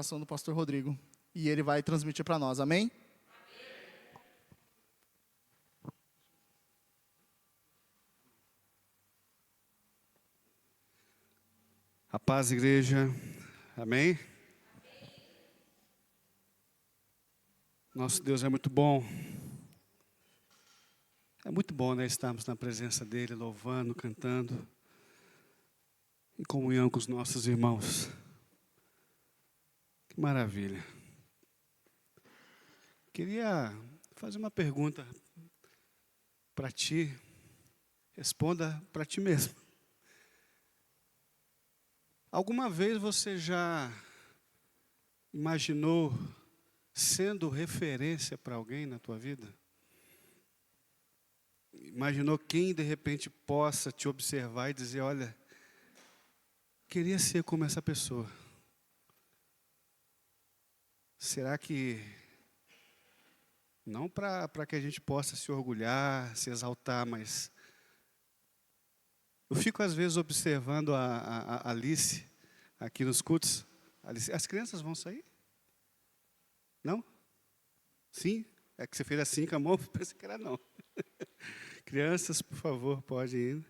ação do pastor Rodrigo. E ele vai transmitir para nós, amém? A paz, igreja. Amém? Nosso Deus é muito bom. É muito bom, né, estarmos na presença dEle, louvando, cantando, em comunhão com os nossos irmãos. Que maravilha. Queria fazer uma pergunta para ti. Responda para ti mesmo. Alguma vez você já imaginou sendo referência para alguém na tua vida? Imaginou quem de repente possa te observar e dizer, olha, queria ser como essa pessoa. Será que, não para que a gente possa se orgulhar, se exaltar, mas eu fico às vezes observando a Alice aqui nos cultos. Alice, as crianças vão sair? Não? Sim? É que você fez assim com a mão, pensei que era não. Crianças, por favor, podem ir.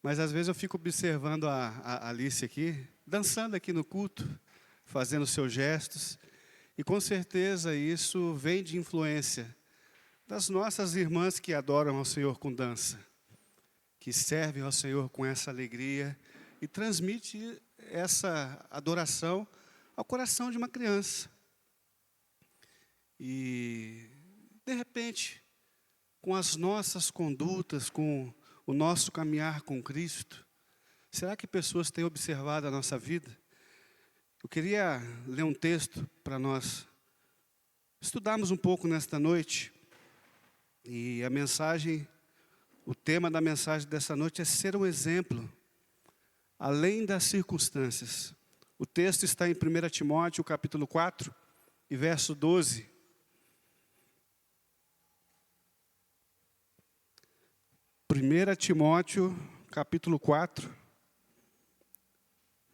Mas às vezes eu fico observando a Alice aqui, dançando aqui no culto, fazendo seus gestos. E com certeza isso vem de influência das nossas irmãs que adoram ao Senhor com dança, que servem ao Senhor com essa alegria e transmite essa adoração ao coração de uma criança. E, de repente, com as nossas condutas, com o nosso caminhar com Cristo, será que pessoas têm observado a nossa vida? Eu queria ler um texto para nós estudarmos um pouco nesta noite. E a mensagem, o tema da mensagem dessa noite é ser um exemplo, além das circunstâncias. O texto está em 1 Timóteo, capítulo 4, e verso 12. 1 Timóteo, capítulo 4,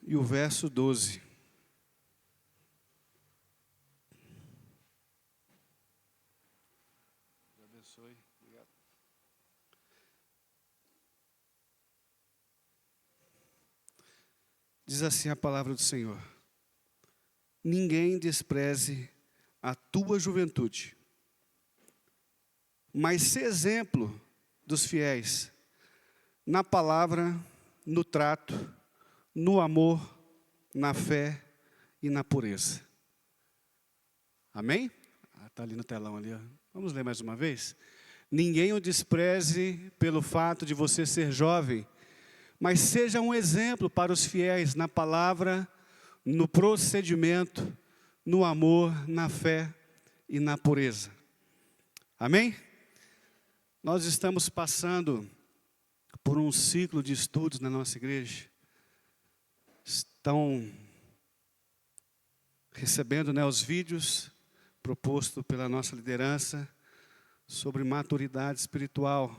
e o verso 12. Deus abençoe. Obrigado. Diz assim a palavra do Senhor: ninguém despreze a tua juventude, mas sê exemplo dos fiéis, na palavra, no trato, no amor, na fé e na pureza. Amém? Está ali no telão ali. Ó. Vamos ler mais uma vez? Ninguém o despreze pelo fato de você ser jovem, mas seja um exemplo para os fiéis na palavra, no procedimento, no amor, na fé e na pureza. Amém? Nós estamos passando por um ciclo de estudos na nossa igreja. Estão recebendo, né, os vídeos propostos pela nossa liderança sobre maturidade espiritual.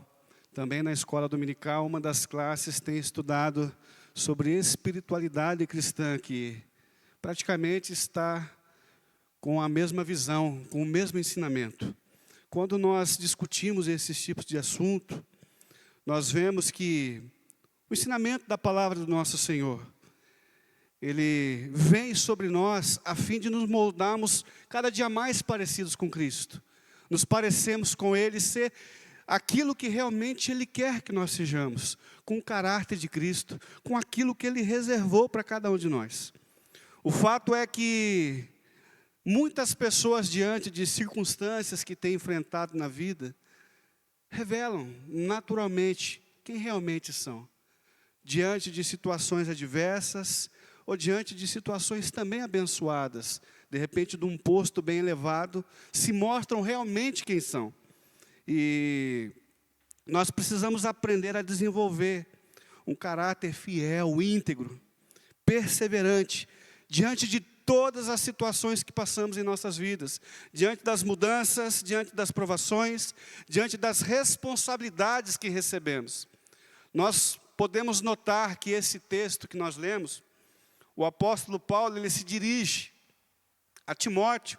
Também na escola dominical, uma das classes tem estudado sobre espiritualidade cristã, que praticamente está com a mesma visão, com o mesmo ensinamento. Quando nós discutimos esses tipos de assunto, nós vemos que o ensinamento da palavra do nosso Senhor, ele vem sobre nós a fim de nos moldarmos cada dia mais parecidos com Cristo. Nos parecemos com Ele, ser aquilo que realmente Ele quer que nós sejamos, com o caráter de Cristo, com aquilo que Ele reservou para cada um de nós. O fato é que muitas pessoas, diante de circunstâncias que têm enfrentado na vida, revelam naturalmente quem realmente são. Diante de situações adversas, ou diante de situações também abençoadas, de repente de um posto bem elevado, se mostram realmente quem são. E nós precisamos aprender a desenvolver um caráter fiel, íntegro, perseverante, diante de todas as situações que passamos em nossas vidas, diante das mudanças, diante das provações, diante das responsabilidades que recebemos. Nós podemos notar que esse texto que nós lemos, o apóstolo Paulo, ele se dirige a Timóteo.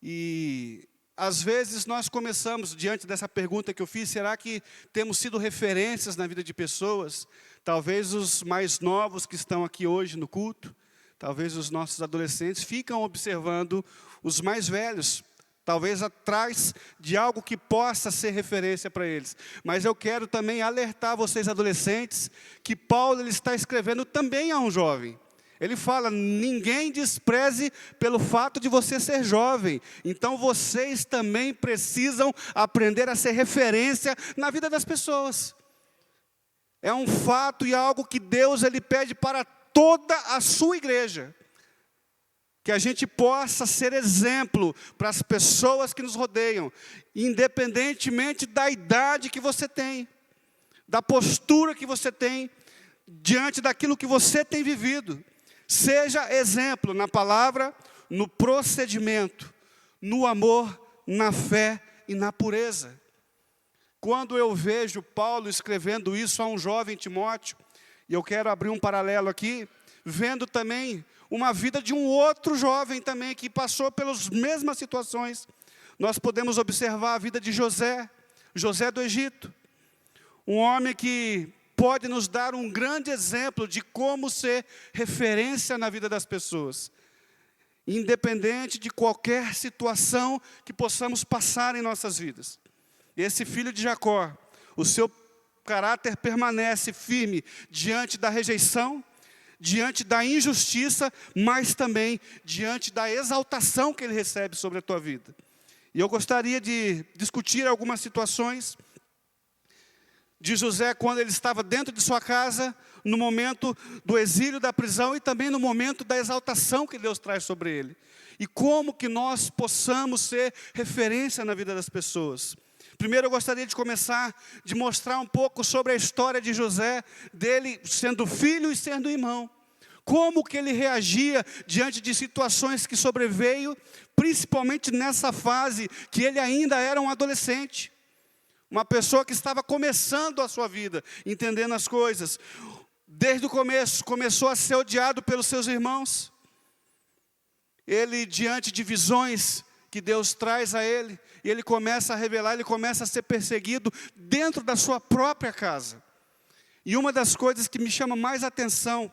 E às vezes nós começamos, diante dessa pergunta que eu fiz, será que temos sido referências na vida de pessoas? Talvez os mais novos que estão aqui hoje no culto, talvez os nossos adolescentes, ficam observando os mais velhos, talvez atrás de algo que possa ser referência para eles. Mas eu quero também alertar vocês adolescentes, que Paulo ele está escrevendo também a um jovem. Ele fala, ninguém despreze pelo fato de você ser jovem. Então vocês também precisam aprender a ser referência na vida das pessoas. É um fato e algo que Deus ele pede para toda a sua igreja. Que a gente possa ser exemplo para as pessoas que nos rodeiam, independentemente da idade que você tem, da postura que você tem, diante daquilo que você tem vivido. Seja exemplo na palavra, no procedimento, no amor, na fé e na pureza. Quando eu vejo Paulo escrevendo isso a um jovem Timóteo, e eu quero abrir um paralelo aqui, vendo também uma vida de um outro jovem também, que passou pelas mesmas situações. Nós podemos observar a vida de José, José do Egito. Um homem que pode nos dar um grande exemplo de como ser referência na vida das pessoas. Independente de qualquer situação que possamos passar em nossas vidas. Esse filho de Jacó, o seu caráter permanece firme diante da rejeição, diante da injustiça, mas também diante da exaltação que ele recebe sobre a tua vida. E eu gostaria de discutir algumas situações de José quando ele estava dentro de sua casa, no momento do exílio da prisão e também no momento da exaltação que Deus traz sobre ele. E como que nós possamos ser referência na vida das pessoas. Primeiro eu gostaria de começar, de mostrar um pouco sobre a história de José, dele sendo filho e sendo irmão. Como que ele reagia diante de situações que sobreveio, principalmente nessa fase que ele ainda era um adolescente. Uma pessoa que estava começando a sua vida, entendendo as coisas. Desde o começo, começou a ser odiado pelos seus irmãos. Ele, diante de visões que Deus traz a ele, e ele começa a revelar, ele começa a ser perseguido dentro da sua própria casa. E uma das coisas que me chama mais atenção,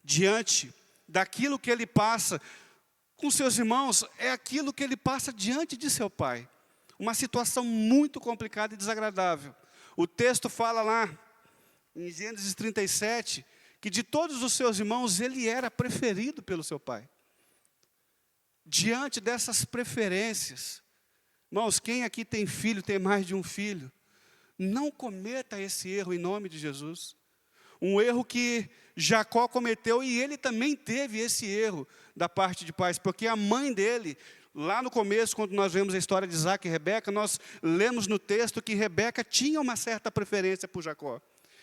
diante daquilo que ele passa com seus irmãos, é aquilo que ele passa diante de seu pai. Uma situação muito complicada e desagradável. O texto fala lá, em Gênesis 37, que de todos os seus irmãos, ele era preferido pelo seu pai. Diante dessas preferências, irmãos, quem aqui tem filho, tem mais de um filho, não cometa esse erro em nome de Jesus. Um erro que Jacó cometeu e ele também teve esse erro da parte de pais, porque a mãe dele, lá no começo, quando nós vemos a história de Isaac e Rebeca, nós lemos no texto que Rebeca tinha uma certa preferência por Jacó.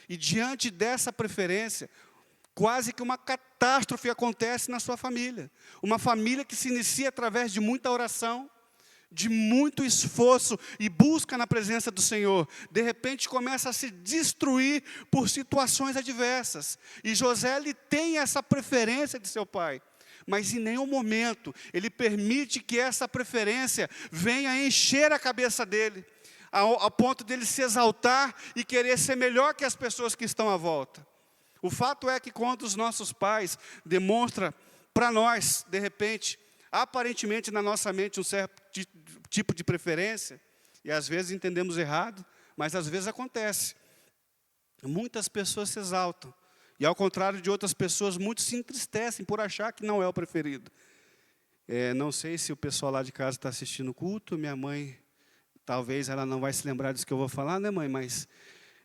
E diante dessa preferência, quase que uma catástrofe acontece na sua família. Uma família que se inicia através de muita oração, de muito esforço e busca na presença do Senhor, de repente começa a se destruir por situações adversas. E José, ele tem essa preferência de seu pai, mas em nenhum momento ele permite que essa preferência venha encher a cabeça dele, ao ponto dele se exaltar e querer ser melhor que as pessoas que estão à volta. O fato é que quando os nossos pais demonstram para nós, de repente, aparentemente na nossa mente um certo tipo de preferência, e às vezes entendemos errado, mas às vezes acontece. Muitas pessoas se exaltam, e ao contrário de outras pessoas, muitos se entristecem por achar que não é o preferido. Não sei se o pessoal lá de casa está assistindo o culto, minha mãe, talvez ela não vai se lembrar disso que eu vou falar, né, mãe? Mas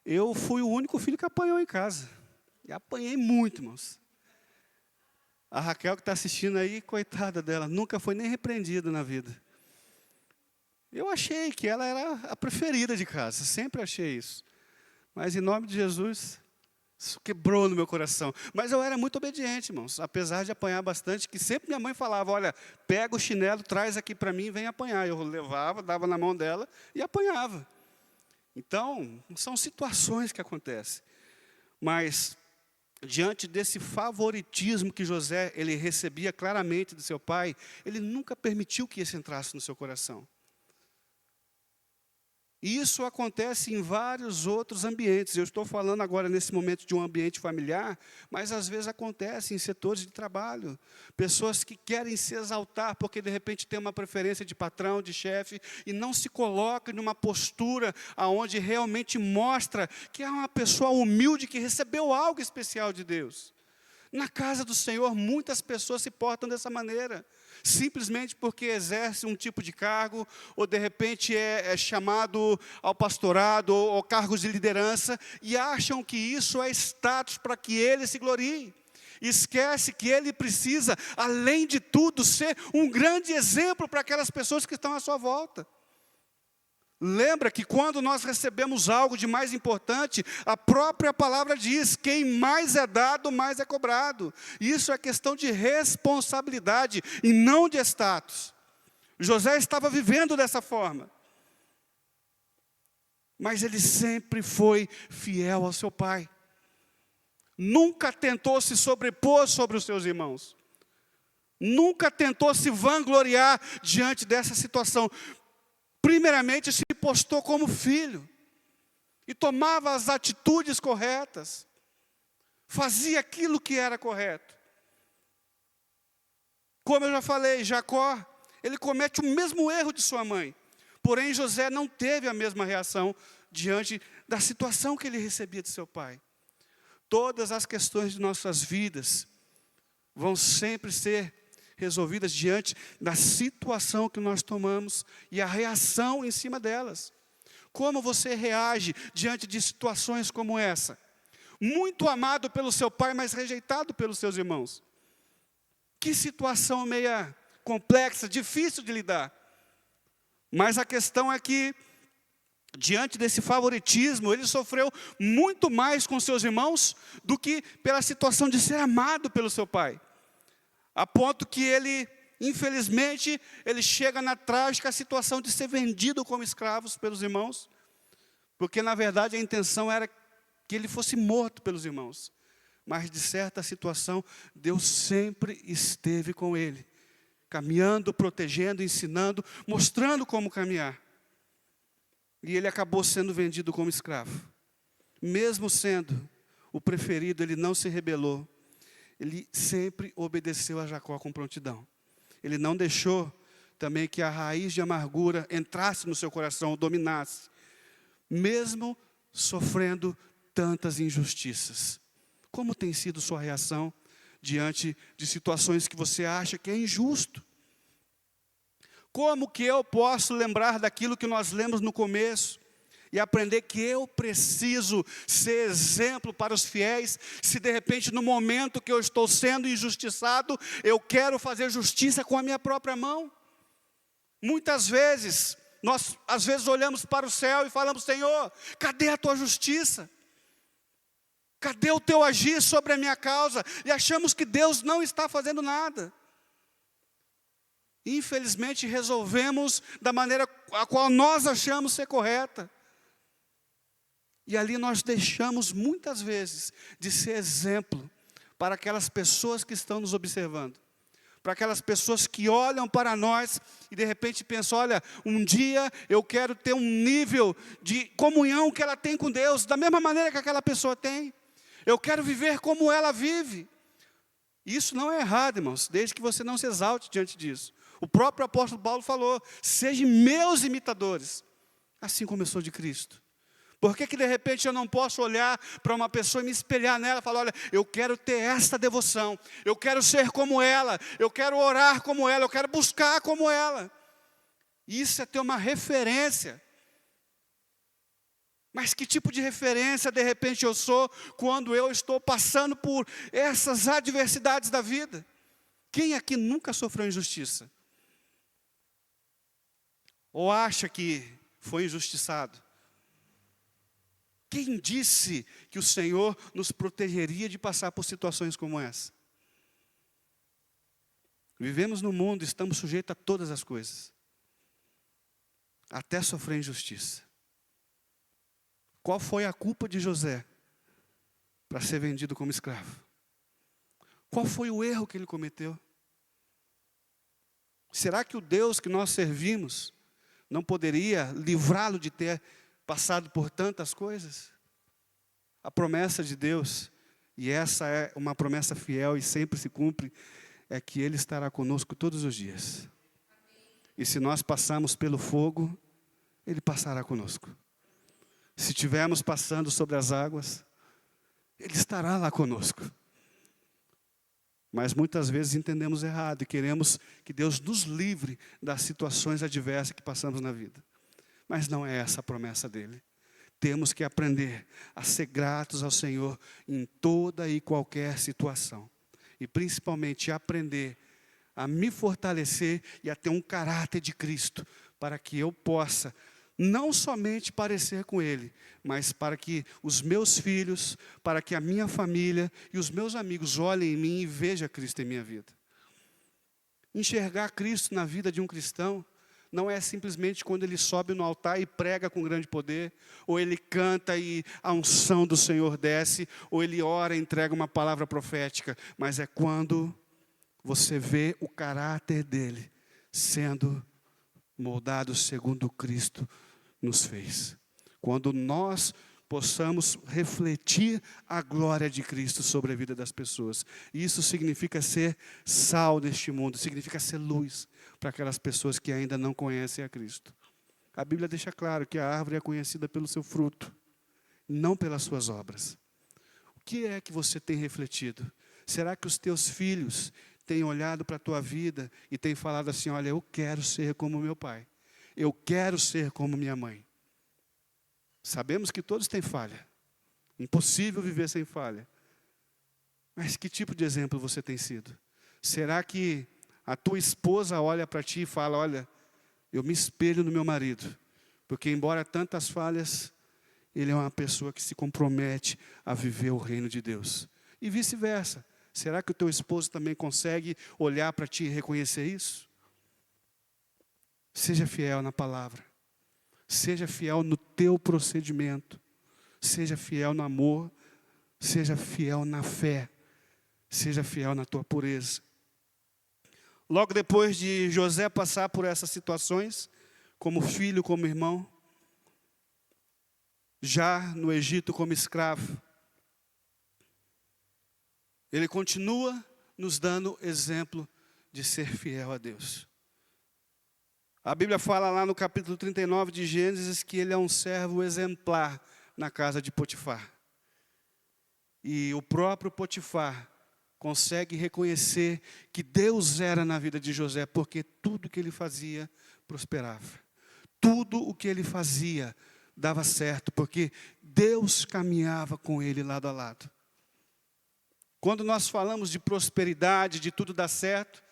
eu fui o único filho que apanhou em casa, e apanhei muito, irmãos. A Raquel que está assistindo aí, coitada dela, nunca foi nem repreendida na vida. Eu achei que ela era a preferida de casa, sempre achei isso. Mas em nome de Jesus, isso quebrou no meu coração. Mas eu era muito obediente, irmãos, apesar de apanhar bastante, que sempre minha mãe falava, olha, pega o chinelo, traz aqui para mim e vem apanhar. Eu levava, dava na mão dela e apanhava. Então, são situações que acontecem. Mas diante desse favoritismo que José ele recebia claramente do seu pai, ele nunca permitiu que isso entrasse no seu coração. E isso acontece em vários outros ambientes. Eu estou falando agora, nesse momento, de um ambiente familiar, mas às vezes acontece em setores de trabalho. Pessoas que querem se exaltar porque, de repente, tem uma preferência de patrão, de chefe, e não se colocam numa postura onde realmente mostra que é uma pessoa humilde, que recebeu algo especial de Deus. Na casa do Senhor, muitas pessoas se portam dessa maneira, simplesmente porque exerce um tipo de cargo, ou de repente é chamado ao pastorado, ou cargos de liderança, e acham que isso é status para que ele se glorie. Esquece que ele precisa, além de tudo, ser um grande exemplo para aquelas pessoas que estão à sua volta. Lembra que quando nós recebemos algo de mais importante, a própria palavra diz, quem mais é dado, mais é cobrado. Isso é questão de responsabilidade e não de status. José estava vivendo dessa forma. Mas ele sempre foi fiel ao seu pai. Nunca tentou se sobrepor sobre os seus irmãos. Nunca tentou se vangloriar diante dessa situação. Primeiramente, se postou como filho e tomava as atitudes corretas, fazia aquilo que era correto. Como eu já falei, Jacó, ele comete o mesmo erro de sua mãe, porém José não teve a mesma reação diante da situação que ele recebia de seu pai. Todas as questões de nossas vidas vão sempre ser resolvidas diante da situação que nós tomamos e a reação em cima delas. Como você reage diante de situações como essa? Muito amado pelo seu pai, mas rejeitado pelos seus irmãos. Que situação meia complexa, difícil de lidar. Mas a questão é que, diante desse favoritismo, ele sofreu muito mais com seus irmãos do que pela situação de ser amado pelo seu pai. A ponto que ele, infelizmente, ele chega na trágica situação de ser vendido como escravos pelos irmãos, porque na verdade a intenção era que ele fosse morto pelos irmãos. Mas de certa situação, Deus sempre esteve com ele, caminhando, protegendo, ensinando, mostrando como caminhar. E ele acabou sendo vendido como escravo. Mesmo sendo o preferido, ele não se rebelou. Ele sempre obedeceu a Jacó com prontidão. Ele não deixou também que a raiz de amargura entrasse no seu coração, o dominasse. Mesmo sofrendo tantas injustiças. Como tem sido sua reação diante de situações que você acha que é injusto? Como que eu posso lembrar daquilo que nós lemos no começo? E aprender que eu preciso ser exemplo para os fiéis, se de repente no momento que eu estou sendo injustiçado, eu quero fazer justiça com a minha própria mão. Muitas vezes, nós às vezes olhamos para o céu e falamos, Senhor, cadê a tua justiça? Cadê o teu agir sobre a minha causa? E achamos que Deus não está fazendo nada. Infelizmente resolvemos da maneira a qual nós achamos ser correta. E ali nós deixamos muitas vezes de ser exemplo para aquelas pessoas que estão nos observando. Para aquelas pessoas que olham para nós e de repente pensam, olha, um dia eu quero ter um nível de comunhão que ela tem com Deus, da mesma maneira que aquela pessoa tem. Eu quero viver como ela vive. Isso não é errado, irmãos, desde que você não se exalte diante disso. O próprio apóstolo Paulo falou, sejam meus imitadores, assim como eu sou de Cristo. Por que de repente eu não posso olhar para uma pessoa e me espelhar nela e falar, olha, eu quero ter esta devoção, eu quero ser como ela, eu quero orar como ela, eu quero buscar como ela. Isso é ter uma referência. Mas que tipo de referência de repente eu sou quando eu estou passando por essas adversidades da vida? Quem aqui nunca sofreu injustiça? Ou acha que foi injustiçado? Quem disse que o Senhor nos protegeria de passar por situações como essa? Vivemos no mundo, estamos sujeitos a todas as coisas. Até sofrer injustiça. Qual foi a culpa de José? para ser vendido como escravo. Qual foi o erro que ele cometeu? Será que o Deus que nós servimos não poderia livrá-lo de ter passado por tantas coisas? A promessa de Deus, e essa é uma promessa fiel e sempre se cumpre, é que Ele estará conosco todos os dias. E se nós passarmos pelo fogo, Ele passará conosco. Se estivermos passando sobre as águas, Ele estará lá conosco. Mas muitas vezes entendemos errado e queremos que Deus nos livre das situações adversas que passamos na vida. Mas não é essa a promessa dEle. Temos que aprender a ser gratos ao Senhor em toda e qualquer situação. E principalmente aprender a me fortalecer e a ter um caráter de Cristo, para que eu possa não somente parecer com Ele, mas para que os meus filhos, para que a minha família e os meus amigos olhem em mim e vejam Cristo em minha vida. Enxergar Cristo na vida de um cristão não é simplesmente quando ele sobe no altar e prega com grande poder, ou ele canta e a unção do Senhor desce, ou ele ora e entrega uma palavra profética, mas é quando você vê o caráter dele sendo moldado segundo Cristo nos fez. Quando nós possamos refletir a glória de Cristo sobre a vida das pessoas. Isso significa ser sal neste mundo, significa ser luz para aquelas pessoas que ainda não conhecem a Cristo. A Bíblia deixa claro que a árvore é conhecida pelo seu fruto, não pelas suas obras. O que é que você tem refletido? Será que os teus filhos têm olhado para a tua vida e têm falado assim, olha, eu quero ser como meu pai. Eu quero ser como minha mãe. Sabemos que todos têm falha. Impossível viver sem falha. Mas que tipo de exemplo você tem sido? Será que a tua esposa olha para ti e fala, olha, eu me espelho no meu marido, porque embora tantas falhas, ele é uma pessoa que se compromete a viver o reino de Deus. E vice-versa. Será que o teu esposo também consegue olhar para ti e reconhecer isso? Seja fiel na palavra. Seja fiel no teu procedimento. Seja fiel no amor. Seja fiel na fé. Seja fiel na tua pureza. Logo depois de José passar por essas situações, como filho, como irmão, já no Egito como escravo, ele continua nos dando exemplo de ser fiel a Deus. A Bíblia fala lá no capítulo 39 de Gênesis que ele é um servo exemplar na casa de Potifar. E o próprio Potifar consegue reconhecer que Deus era na vida de José, porque tudo que ele fazia prosperava. Tudo o que ele fazia dava certo, porque Deus caminhava com ele lado a lado. Quando nós falamos de prosperidade, de tudo dar certo,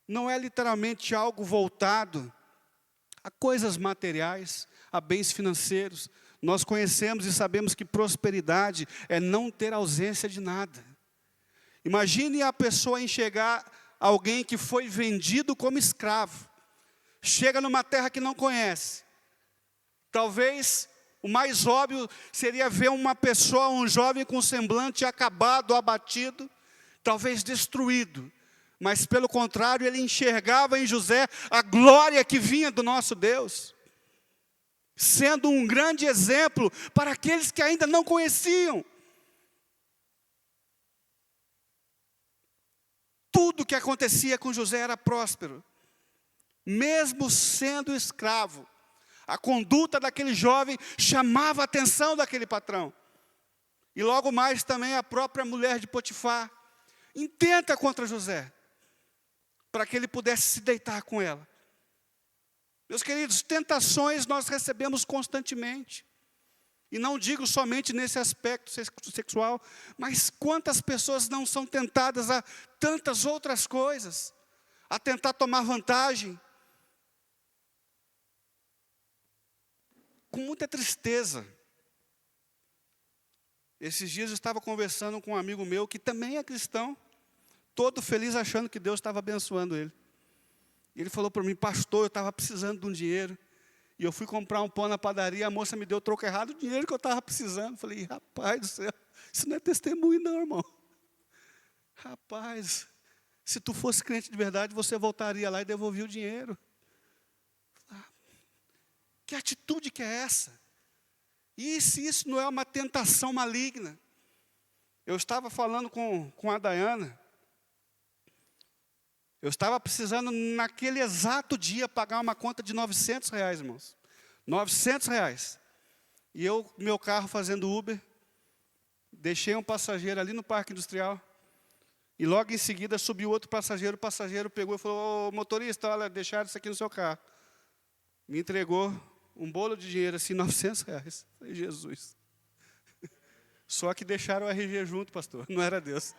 não é literalmente algo voltado a coisas materiais, a bens financeiros. Nós conhecemos e sabemos que prosperidade é não ter ausência de nada. Imagine a pessoa enxergar alguém que foi vendido como escravo. Chega numa terra que não conhece. Talvez o mais óbvio seria ver uma pessoa, um jovem com semblante acabado, abatido, talvez destruído. Mas pelo contrário, ele enxergava em José a glória que vinha do nosso Deus, sendo um grande exemplo para aqueles que ainda não conheciam. Tudo que acontecia com José era próspero. Mesmo sendo escravo, a conduta daquele jovem chamava a atenção daquele patrão. E logo mais também a própria mulher de Potifar intenta contra José, para que ele pudesse se deitar com ela. Meus queridos, tentações nós recebemos constantemente. E não digo somente nesse aspecto sexual, mas quantas pessoas não são tentadas a tantas outras coisas, a tentar tomar vantagem. Com muita tristeza. Esses dias eu estava conversando com um amigo meu que também é cristão, todo feliz achando que Deus estava abençoando ele. E ele falou para mim, pastor, eu estava precisando de um dinheiro. E eu fui comprar um pão na padaria, a moça me deu o troco errado, o dinheiro que eu estava precisando. Eu falei, rapaz do céu, Isso não é testemunho não, irmão. Rapaz, se tu fosse crente de verdade, você voltaria lá e devolvia o dinheiro. Que atitude que é essa? E se isso não é uma tentação maligna? Eu estava falando com a Dayana. Eu estava precisando, naquele exato dia, pagar uma conta de R$900, irmãos. R$900. E eu, meu carro fazendo Uber, deixei um passageiro ali no Parque Industrial. E logo em seguida subiu outro passageiro. O passageiro pegou e falou: ô, motorista, olha, deixaram isso aqui no seu carro. Me entregou um bolo de dinheiro, assim, R$900. Falei, Jesus. Só que deixaram o RG junto, pastor. Não era Deus.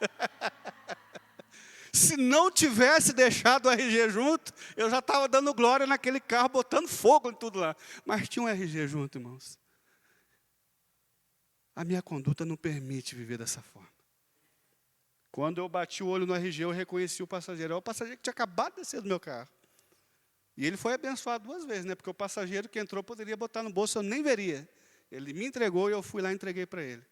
Se não tivesse deixado o RG junto, eu já estava dando glória naquele carro, botando fogo em tudo lá. Mas tinha um RG junto, irmãos. A minha conduta não permite viver dessa forma. Quando eu bati o olho no RG, eu reconheci o passageiro. É o passageiro que tinha acabado de descer do meu carro. E ele foi abençoado 2 vezes, né? Porque o passageiro que entrou poderia botar no bolso, eu nem veria. Ele me entregou e eu fui lá e entreguei para ele.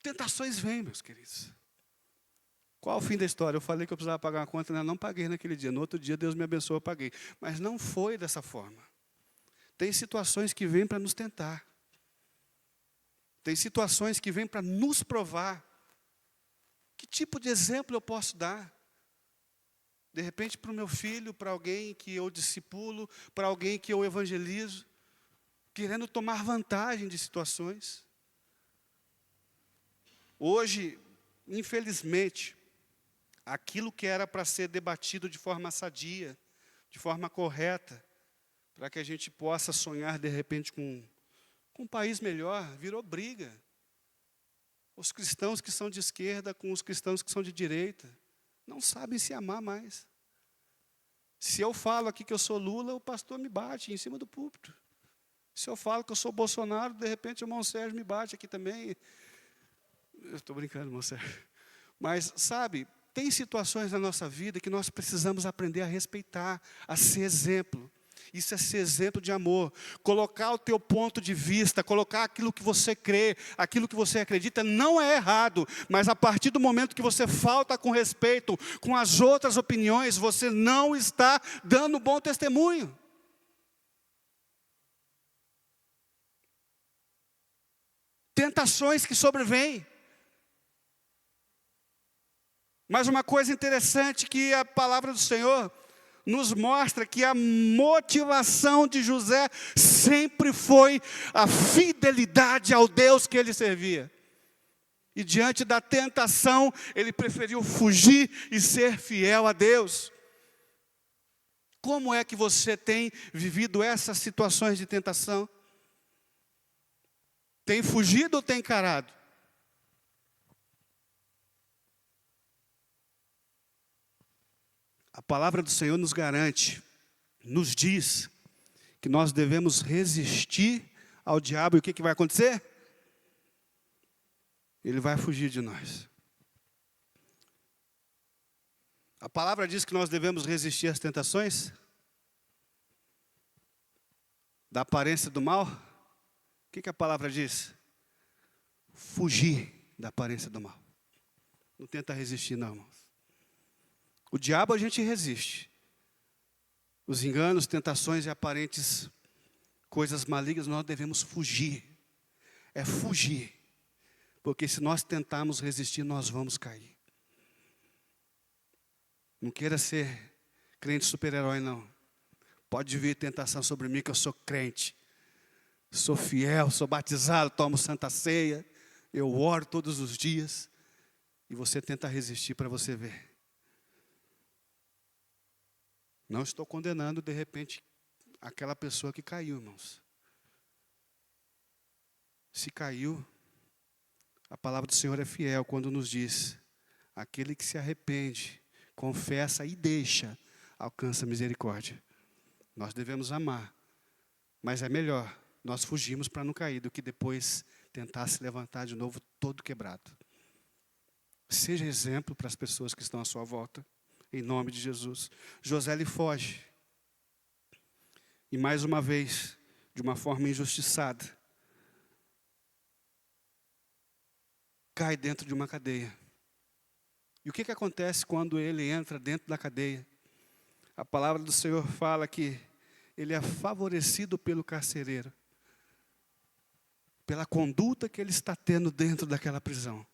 Tentações vêm, meus queridos. Qual o fim da história? Eu falei que eu precisava pagar uma conta, né? Não paguei naquele dia. No outro dia, Deus me abençoou, eu paguei. Mas não foi dessa forma. Tem situações que vêm para nos tentar. Tem situações que vêm para nos provar. Que tipo de exemplo eu posso dar? De repente, para o meu filho, para alguém que eu discipulo, para alguém que eu evangelizo, querendo tomar vantagem de situações. Hoje, infelizmente, aquilo que era para ser debatido de forma sadia, de forma correta, para que a gente possa sonhar, de repente, com um país melhor, virou briga. Os cristãos que são de esquerda com os cristãos que são de direita não sabem se amar mais. Se eu falo aqui que eu sou Lula, o pastor me bate em cima do púlpito. Se eu falo que eu sou Bolsonaro, de repente o irmão Sérgio me bate aqui também. Eu estou brincando, irmão Sérgio. Mas, sabe, tem situações na nossa vida que nós precisamos aprender a respeitar, a ser exemplo. Isso é ser exemplo de amor. Colocar o teu ponto de vista, colocar aquilo que você crê, aquilo que você acredita, não é errado. Mas a partir do momento que você falta com respeito com as outras opiniões, você não está dando bom testemunho. Tentações que sobrevêm. Mas uma coisa interessante que a palavra do Senhor nos mostra que a motivação de José sempre foi a fidelidade ao Deus que ele servia. E diante da tentação, ele preferiu fugir e ser fiel a Deus. Como é que você tem vivido essas situações de tentação? Tem fugido ou tem encarado? A palavra do Senhor nos garante, nos diz, que nós devemos resistir ao diabo. E o que vai acontecer? Ele vai fugir de nós. A palavra diz que nós devemos resistir às tentações da aparência do mal. O que a palavra diz? Fugir da aparência do mal. Não tenta resistir não, irmãos. O diabo a gente resiste. Os enganos, tentações e aparentes coisas malignas, nós devemos fugir. É fugir. Porque se nós tentarmos resistir, nós vamos cair. Não queira ser crente super-herói, não. Pode vir tentação sobre mim, que eu sou crente. Sou fiel, sou batizado, tomo santa ceia. Eu oro todos os dias. E você tenta resistir para você ver. Não estou condenando, de repente, aquela pessoa que caiu, irmãos. Se caiu, a palavra do Senhor é fiel quando nos diz: aquele que se arrepende, confessa e deixa, alcança misericórdia. Nós devemos amar, mas é melhor nós fugirmos para não cair do que depois tentar se levantar de novo todo quebrado. Seja exemplo para as pessoas que estão à sua volta. Em nome de Jesus. José ele foge. E mais uma vez, de uma forma injustiçada, cai dentro de uma cadeia. E o que acontece quando ele entra dentro da cadeia? A palavra do Senhor fala que ele é favorecido pelo carcereiro, pela conduta que ele está tendo dentro daquela prisão.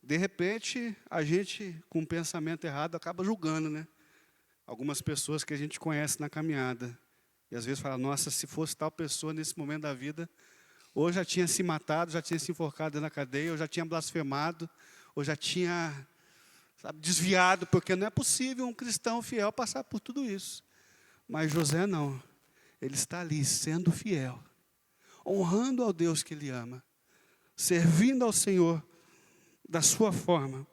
De repente, a gente, com um pensamento errado, acaba julgando, né? Algumas pessoas que a gente conhece na caminhada. E às vezes fala, nossa, se fosse tal pessoa nesse momento da vida, ou já tinha se matado, já tinha se enforcado na cadeia, ou já tinha blasfemado, ou já tinha, sabe, desviado, porque não é possível um cristão fiel passar por tudo isso. Mas José não. Ele está ali sendo fiel, honrando ao Deus que ele ama, servindo ao Senhor da sua forma.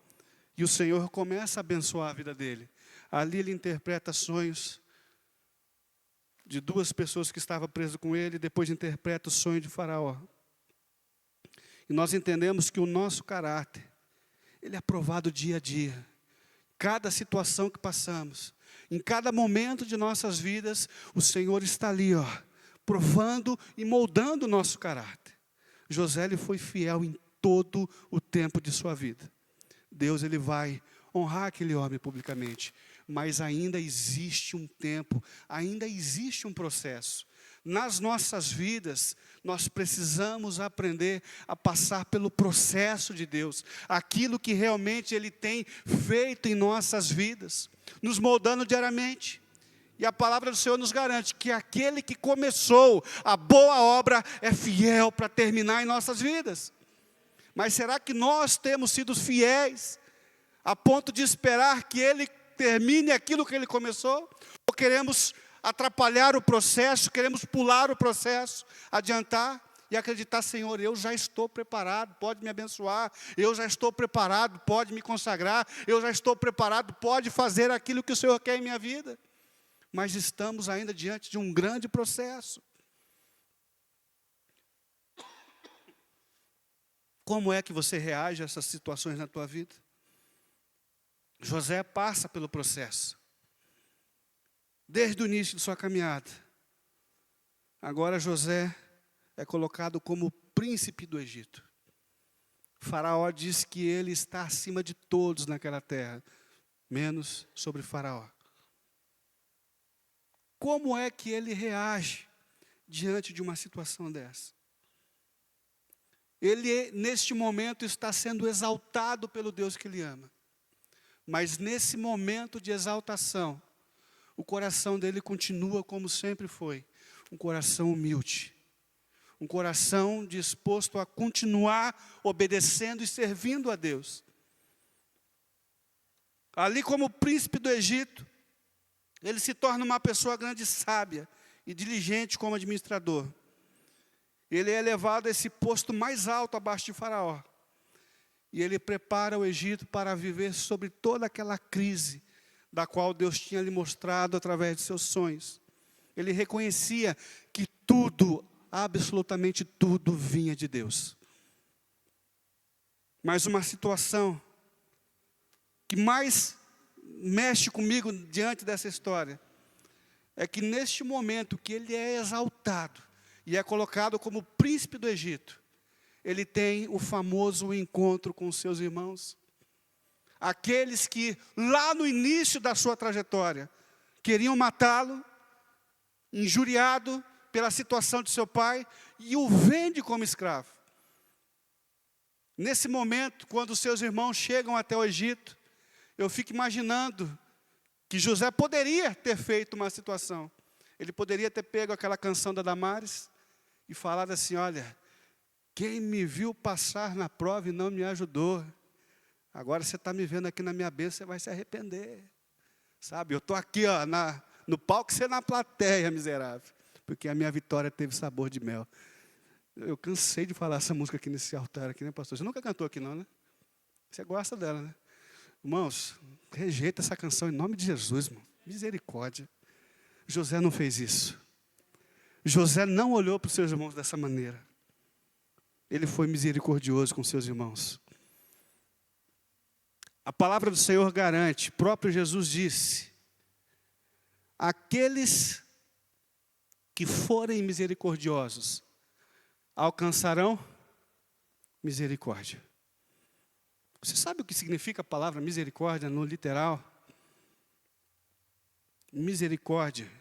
E o Senhor começa a abençoar a vida dele. Ali ele interpreta sonhos de duas pessoas que estavam presas com ele, depois interpreta o sonho de Faraó. E nós entendemos que o nosso caráter, ele é provado dia a dia. Cada situação que passamos, em cada momento de nossas vidas, o Senhor está ali, provando e moldando o nosso caráter. José ele foi fiel em todo o tempo de sua vida. Deus ele vai honrar aquele homem publicamente, mas ainda existe um tempo, ainda existe um processo. Nas nossas vidas, nós precisamos aprender a passar pelo processo de Deus, aquilo que realmente Ele tem feito em nossas vidas, nos moldando diariamente. E a palavra do Senhor nos garante que aquele que começou a boa obra é fiel para terminar em nossas vidas. Mas será que nós temos sido fiéis a ponto de esperar que Ele termine aquilo que Ele começou? Ou queremos atrapalhar o processo, queremos pular o processo, adiantar e acreditar, Senhor, eu já estou preparado, pode me abençoar, eu já estou preparado, pode me consagrar, eu já estou preparado, pode fazer aquilo que o Senhor quer em minha vida. Mas estamos ainda diante de um grande processo. Como é que você reage a essas situações na tua vida? José passa pelo processo. Desde o início de sua caminhada. Agora José é colocado como príncipe do Egito. Faraó diz que ele está acima de todos naquela terra, menos sobre Faraó. Como é que ele reage diante de uma situação dessa? Ele, neste momento, está sendo exaltado pelo Deus que ele ama. Mas nesse momento de exaltação, o coração dele continua como sempre foi, um coração humilde, um coração disposto a continuar obedecendo e servindo a Deus. Ali como príncipe do Egito, ele se torna uma pessoa grande e sábia e diligente como administrador. Ele é elevado a esse posto mais alto abaixo de Faraó. E ele prepara o Egito para viver sobre toda aquela crise da qual Deus tinha lhe mostrado através de seus sonhos. Ele reconhecia que tudo, absolutamente tudo, vinha de Deus. Mas uma situação que mais mexe comigo diante dessa história é que neste momento que ele é exaltado e é colocado como príncipe do Egito, ele tem o famoso encontro com seus irmãos. Aqueles que lá no início da sua trajetória queriam matá-lo, injuriado pela situação de seu pai, e o vende como escravo. Nesse momento, quando seus irmãos chegam até o Egito, eu fico imaginando que José poderia ter feito uma situação. Ele poderia ter pego aquela canção da Damares e falado assim, olha, quem me viu passar na prova e não me ajudou, agora você está me vendo aqui na minha bênção, você vai se arrepender. Sabe, eu estou aqui no palco e você na plateia, miserável, porque a minha vitória teve sabor de mel. Eu cansei de falar essa música aqui nesse altar, aqui, né, pastor? Você nunca cantou aqui não, né? Você gosta dela, né? Irmãos, rejeita essa canção em nome de Jesus, irmão. Misericórdia. José não fez isso. José não olhou para os seus irmãos dessa maneira. Ele foi misericordioso com seus irmãos. A palavra do Senhor garante, próprio Jesus disse, aqueles que forem misericordiosos alcançarão misericórdia. Você sabe o que significa a palavra misericórdia no literal? Misericórdia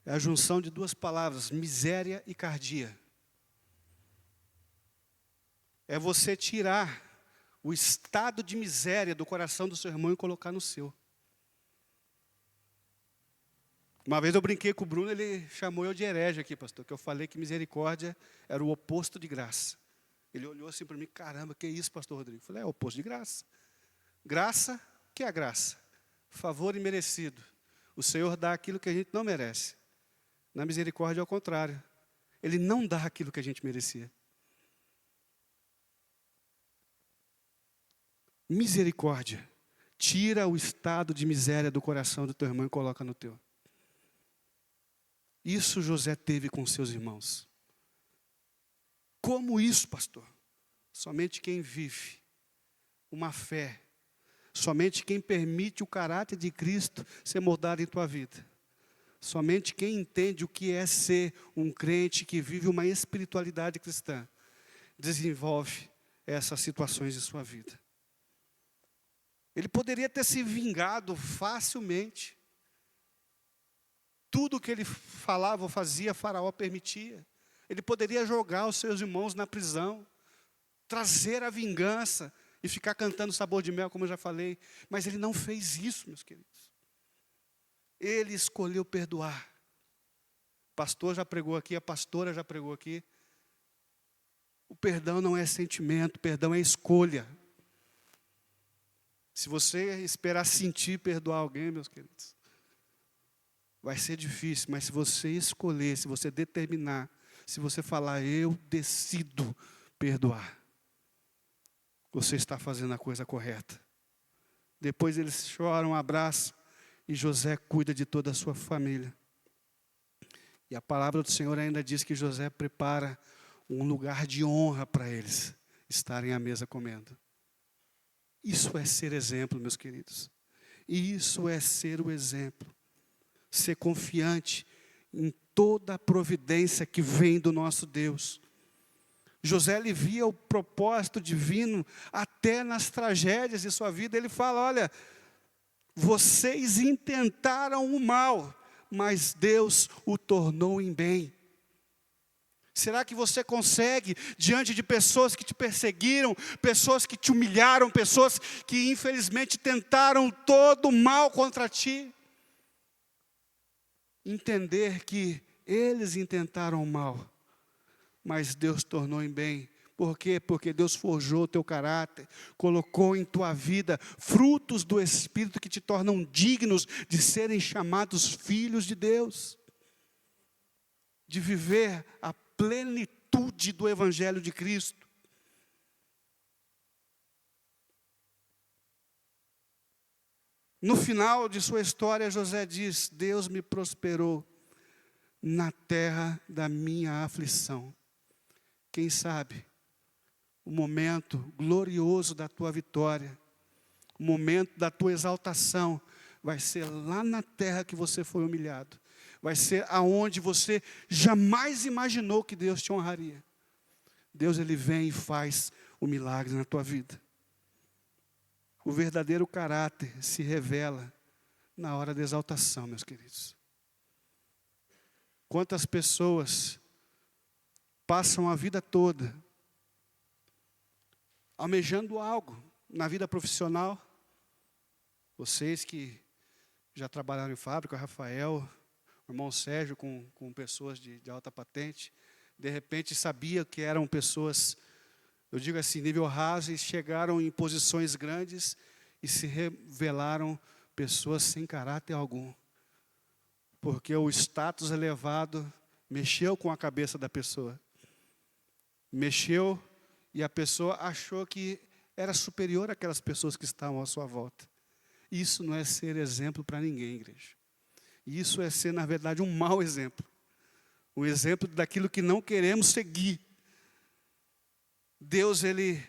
é a junção de duas palavras, miséria e cardia. É você tirar o estado de miséria do coração do seu irmão e colocar no seu. Uma vez eu brinquei com o Bruno, ele chamou eu de herege aqui, pastor, que eu falei que misericórdia era o oposto de graça. Ele olhou assim para mim, caramba, que isso, pastor Rodrigo? Eu falei, é o oposto de graça. Graça, o que é a graça? Favor imerecido. O Senhor dá aquilo que a gente não merece. Na misericórdia é o contrário. Ele não dá aquilo que a gente merecia. Misericórdia. Tira o estado de miséria do coração do teu irmão e coloca no teu. Isso José teve com seus irmãos. Como isso, pastor? Somente quem vive uma fé, somente quem permite o caráter de Cristo ser moldado em tua vida. Somente quem entende o que é ser um crente que vive uma espiritualidade cristã, desenvolve essas situações em sua vida. Ele poderia ter se vingado facilmente. Tudo que ele falava ou fazia, Faraó permitia. Ele poderia jogar os seus irmãos na prisão, trazer a vingança e ficar cantando sabor de mel, como eu já falei. Mas ele não fez isso, meus queridos. Ele escolheu perdoar. O pastor já pregou aqui, a pastora já pregou aqui. O perdão não é sentimento, o perdão é escolha. Se você esperar sentir perdoar alguém, meus queridos, vai ser difícil, mas se você escolher, se você determinar, se você falar, eu decido perdoar, você está fazendo a coisa correta. Depois eles choram, abraçam, e José cuida de toda a sua família. E a palavra do Senhor ainda diz que José prepara um lugar de honra para eles estarem à mesa comendo. Isso é ser exemplo, meus queridos. Isso é ser o exemplo. Ser confiante em toda a providência que vem do nosso Deus. José ele via o propósito divino até nas tragédias de sua vida. Ele fala, olha, vocês intentaram o mal, mas Deus o tornou em bem. Será que você consegue, diante de pessoas que te perseguiram, pessoas que te humilharam, pessoas que infelizmente tentaram todo o mal contra ti, entender que eles intentaram o mal, mas Deus tornou em bem? Por quê? Porque Deus forjou o teu caráter, colocou em tua vida frutos do Espírito que te tornam dignos de serem chamados filhos de Deus, de viver a plenitude do Evangelho de Cristo. No final de sua história, José diz, Deus me prosperou na terra da minha aflição. Quem sabe, o momento glorioso da tua vitória, o momento da tua exaltação, vai ser lá na terra que você foi humilhado. Vai ser aonde você jamais imaginou que Deus te honraria. Deus ele vem e faz o milagre na tua vida. O verdadeiro caráter se revela na hora da exaltação, meus queridos. Quantas pessoas passam a vida toda almejando algo na vida profissional? Vocês que já trabalharam em fábrica, o Rafael, o irmão Sérgio com pessoas de alta patente, de repente sabia que eram pessoas, eu digo assim, nível raso, e chegaram em posições grandes e se revelaram pessoas sem caráter algum. Porque o status elevado mexeu com a cabeça da pessoa. Mexeu e a pessoa achou que era superior àquelas pessoas que estavam à sua volta. Isso não é ser exemplo para ninguém, igreja. Isso é ser, na verdade, um mau exemplo. Um exemplo daquilo que não queremos seguir. Deus, ele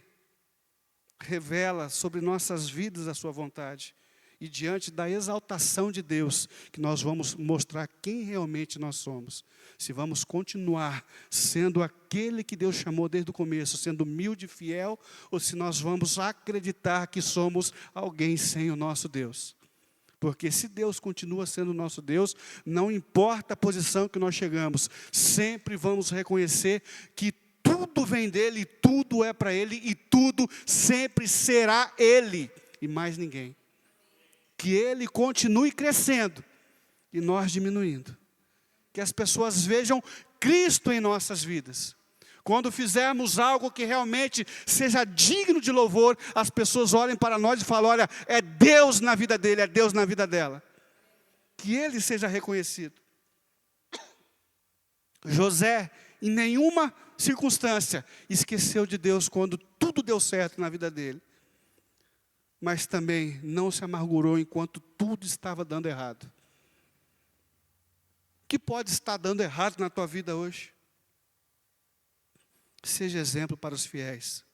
revela sobre nossas vidas a sua vontade. e diante da exaltação de Deus, que nós vamos mostrar quem realmente nós somos. Se vamos continuar sendo aquele que Deus chamou desde o começo, sendo humilde e fiel, ou se nós vamos acreditar que somos alguém sem o nosso Deus. Porque se Deus continua sendo o nosso Deus, não importa a posição que nós chegamos, sempre vamos reconhecer que tudo vem dEle, tudo é para Ele, e tudo sempre será Ele, e mais ninguém. Que Ele continue crescendo, e nós diminuindo. Que as pessoas vejam Cristo em nossas vidas. Quando fizermos algo que realmente seja digno de louvor, as pessoas olhem para nós e falem, olha, é Deus na vida dele, é Deus na vida dela. Que Ele seja reconhecido. José, em nenhuma circunstância, esqueceu de Deus quando tudo deu certo na vida dele. Mas também não se amargurou enquanto tudo estava dando errado. O que pode estar dando errado na tua vida hoje? Seja exemplo para os fiéis.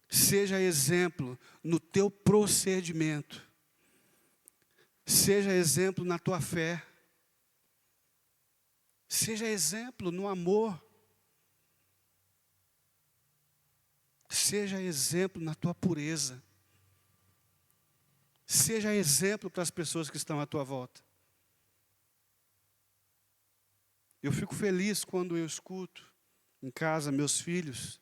Seja exemplo no teu procedimento. Seja exemplo na tua fé. Seja exemplo no amor. Seja exemplo na tua pureza. Seja exemplo para as pessoas que estão à tua volta. Eu fico feliz quando eu escuto em casa meus filhos,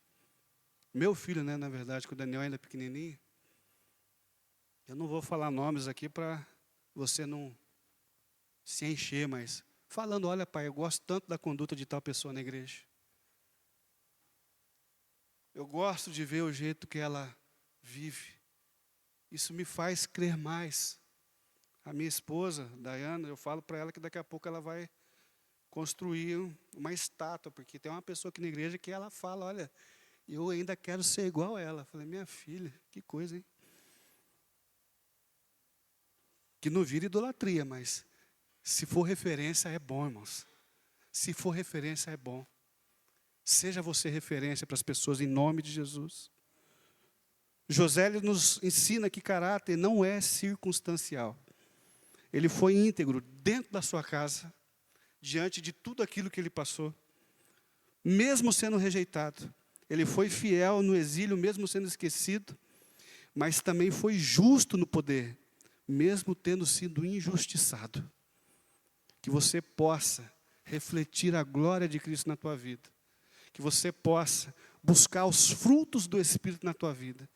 meu filho, né, na verdade, que o Daniel ainda é pequenininho. Eu não vou falar nomes aqui para você não se encher, mas falando, olha pai, eu gosto tanto da conduta de tal pessoa na igreja. Eu gosto de ver o jeito que ela vive. Isso me faz crer mais. A minha esposa, Dayana, eu falo para ela que daqui a pouco ela vai construir uma estátua, porque tem uma pessoa aqui na igreja que ela fala, olha, eu ainda quero ser igual a ela. Eu falei, minha filha, que coisa, hein? Que não vira idolatria, mas se for referência é bom, irmãos. Se for referência é bom. Seja você referência para as pessoas em nome de Jesus. José ele nos ensina que caráter não é circunstancial. Ele foi íntegro dentro da sua casa, diante de tudo aquilo que ele passou, mesmo sendo rejeitado. Ele foi fiel no exílio, mesmo sendo esquecido, mas também foi justo no poder, mesmo tendo sido injustiçado. Que você possa refletir a glória de Cristo na tua vida. Que você possa buscar os frutos do Espírito na tua vida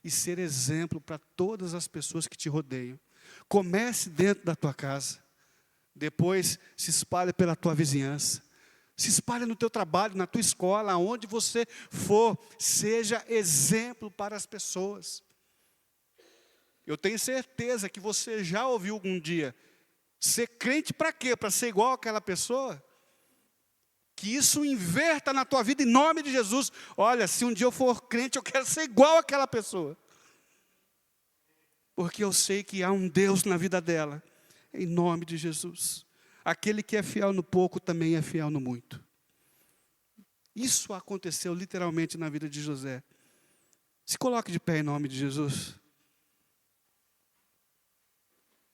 e ser exemplo para todas as pessoas que te rodeiam. Comece dentro da tua casa. Depois se espalha pela tua vizinhança. Se espalha no teu trabalho, na tua escola, aonde você for. Seja exemplo para as pessoas. Eu tenho certeza que você já ouviu algum dia. Ser crente para quê? Para ser igual àquela pessoa? Que isso inverta na tua vida em nome de Jesus. Olha, se um dia eu for crente, eu quero ser igual àquela pessoa. Porque eu sei que há um Deus na vida dela. Em nome de Jesus. Aquele que é fiel no pouco também é fiel no muito. Isso aconteceu literalmente na vida de José. Se coloque de pé em nome de Jesus.